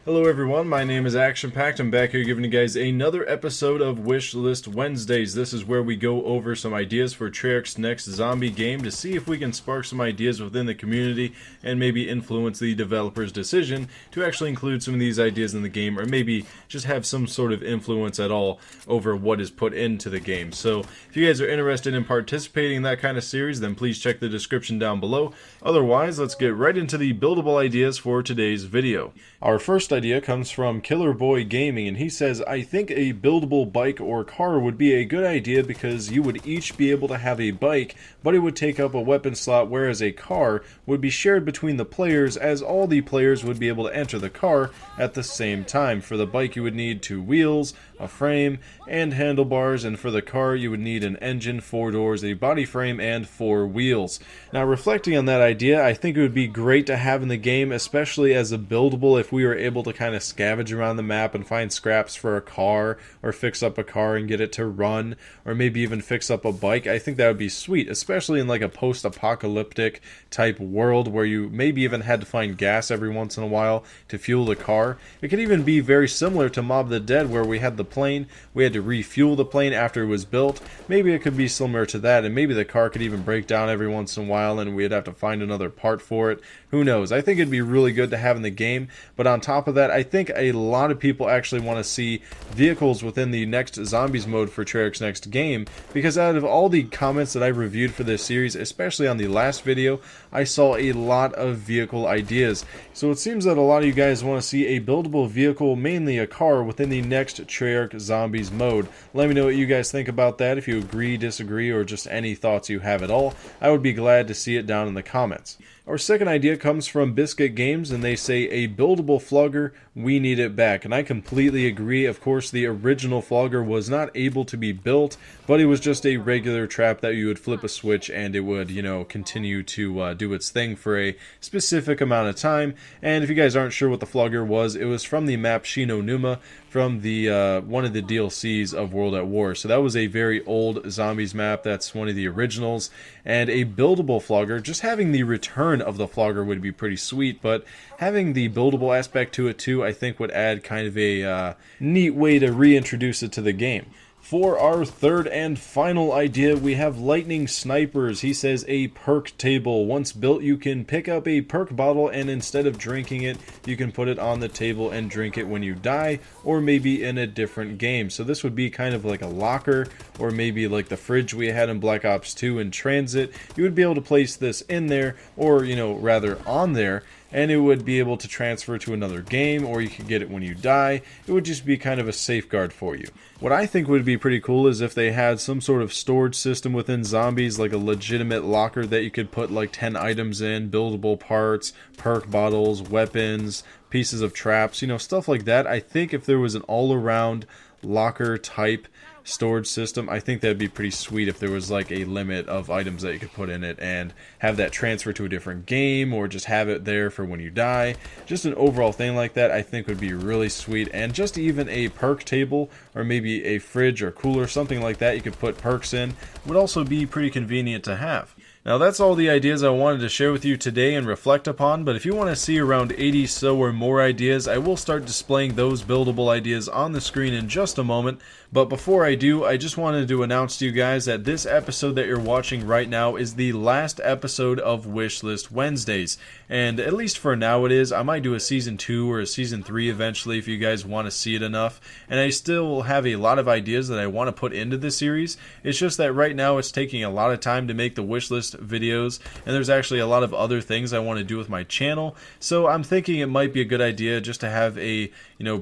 Hello everyone, my name is ActionPacked. I'm back here giving you guys another episode of Wishlist Wednesdays. This is where we go over some ideas for Treyarch's next zombie game to see if we can spark some ideas within the community and maybe influence the developer's decision to actually include some of these ideas in the game, or maybe just have some sort of influence at all over what is put into the game. So if you guys are interested in participating in that kind of series, then please check the description down below. Otherwise, let's get right into the buildable ideas for today's video. Our first idea comes from Killer Boy Gaming, and he says, I think a buildable bike or car would be a good idea because you would each be able to have a bike, but it would take up a weapon slot, whereas a car would be shared between the players, as all the players would be able to enter the car at the same time. For the bike you would need 2 wheels, a frame, and handlebars, and for the car you would need an engine, 4 doors, a body frame, and 4 wheels. Now, reflecting on that idea, I think it would be great to have in the game, especially as a buildable, if we were able to kind of scavenge around the map and find scraps for a car, or fix up a car and get it to run, or maybe even fix up a bike. I think that would be sweet, especially in like a post-apocalyptic type world where you maybe even had to find gas every once in a while to fuel the car. It could even be very similar to Mob the Dead, where we had the plane, we had to refuel the plane after it was built. Maybe it could be similar to that, and maybe the car could even break down every once in a while and we'd have to find another part for it. Who knows? I think it'd be really good to have in the game, but on top of that, I think a lot of people actually want to see vehicles within the next Zombies mode for Treyarch's next game, because out of all the comments that I reviewed for this series, especially on the last video, I saw a lot of vehicle ideas. So it seems that a lot of you guys want to see a buildable vehicle, mainly a car, within the next Treyarch Zombies mode. Let me know what you guys think about that, if you agree, disagree, or just any thoughts you have at all. I would be glad to see it down in the comments. Our second idea comes from Biscuit Games, and they say, a buildable flogger, we need it back. And I completely agree. Of course, the original flogger was not able to be built, but it was just a regular trap that you would flip a switch and it would, continue to do its thing for a specific amount of time. And if you guys aren't sure what the flogger was, it was from the map Shino Numa, from the one of the DLCs of World at War. So that was a very old Zombies map. That's one of the originals. And a buildable flogger, just having the return of the flogger would be pretty sweet, but having the buildable aspect to it too, I think would add kind of a neat way to reintroduce it to the game. For our third and final idea, we have Lightning Snipers. He says, a perk table. Once built, you can pick up a perk bottle, and instead of drinking it, you can put it on the table and drink it when you die, or maybe in a different game. So this would be kind of like a locker, or maybe like the fridge we had in Black Ops 2 in Transit. You would be able to place this in there, or rather on there, and it would be able to transfer to another game, or you could get it when you die. It would just be kind of a safeguard for you. What I think would be pretty cool is if they had some sort of storage system within Zombies, like a legitimate locker that you could put like 10 items in, buildable parts, perk bottles, weapons, pieces of traps, stuff like that. I think if there was an all-around locker type storage system, I think that'd be pretty sweet if there was like a limit of items that you could put in it and have that transfer to a different game, or just have it there for when you die. Just an overall thing like that I think would be really sweet. And just even a perk table, or maybe a fridge or cooler, something like that you could put perks in, would also be pretty convenient to have. Now that's all the ideas I wanted to share with you today and reflect upon, but if you want to see around 80 so or more ideas, I will start displaying those buildable ideas on the screen in just a moment. But before I do, I just wanted to announce to you guys that this episode that you're watching right now is the last episode of Wishlist Wednesdays. And at least for now it is. I might do a season 2 or a season 3 eventually if you guys want to see it enough. And I still have a lot of ideas that I want to put into this series. It's just that right now it's taking a lot of time to make the wishlist videos, and there's actually a lot of other things I want to do with my channel. So I'm thinking it might be a good idea just to have a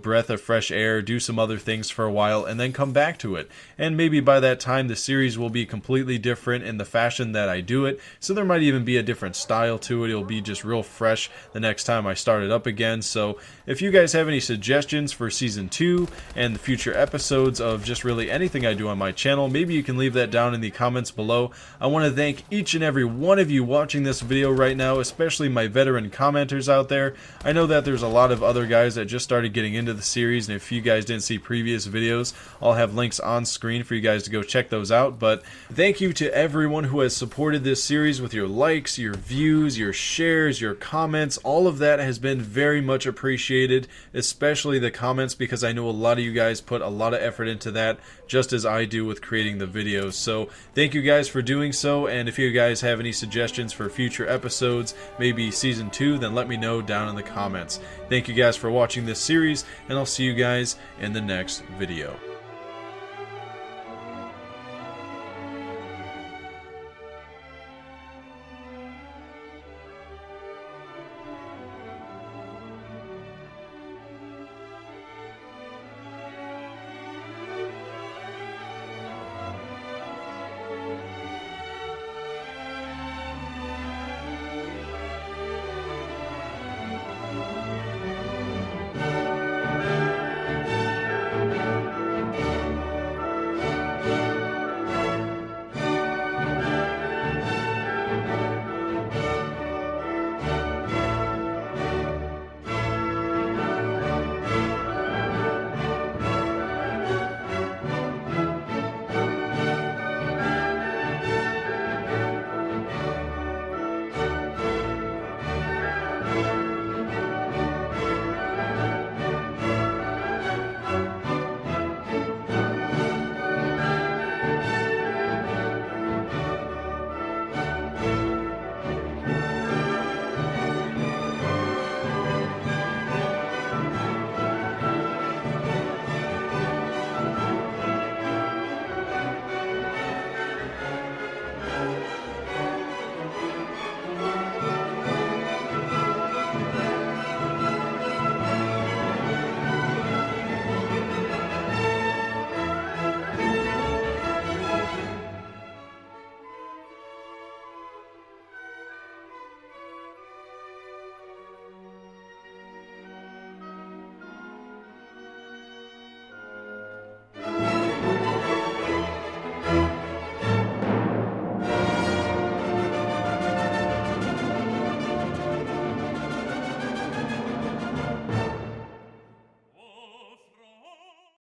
breath of fresh air, do some other things for a while, and then come back to it. And maybe by that time the series will be completely different in the fashion that I do it, so there might even be a different style to it. It'll be just real fresh the next time I start it up again. So if you guys have any suggestions for season 2 and the future episodes of just really anything I do on my channel, maybe you can leave that down in the comments below. I want to thank each and every one of you watching this video right now, especially my veteran commenters out there. I know that there's a lot of other guys that just started getting into the series, and if you guys didn't see previous videos, I'll have links on screen for you guys to go check those out. But thank you to everyone who has supported this series with your likes, your views, your shares, your comments. All of that has been very much appreciated, especially the comments, because I know a lot of you guys put a lot of effort into that, just as I do with creating the videos. So thank you guys for doing so, and if you guys have any suggestions for future episodes, maybe season 2, then let me know down in the comments. Thank you guys for watching this series, and I'll see you guys in the next video.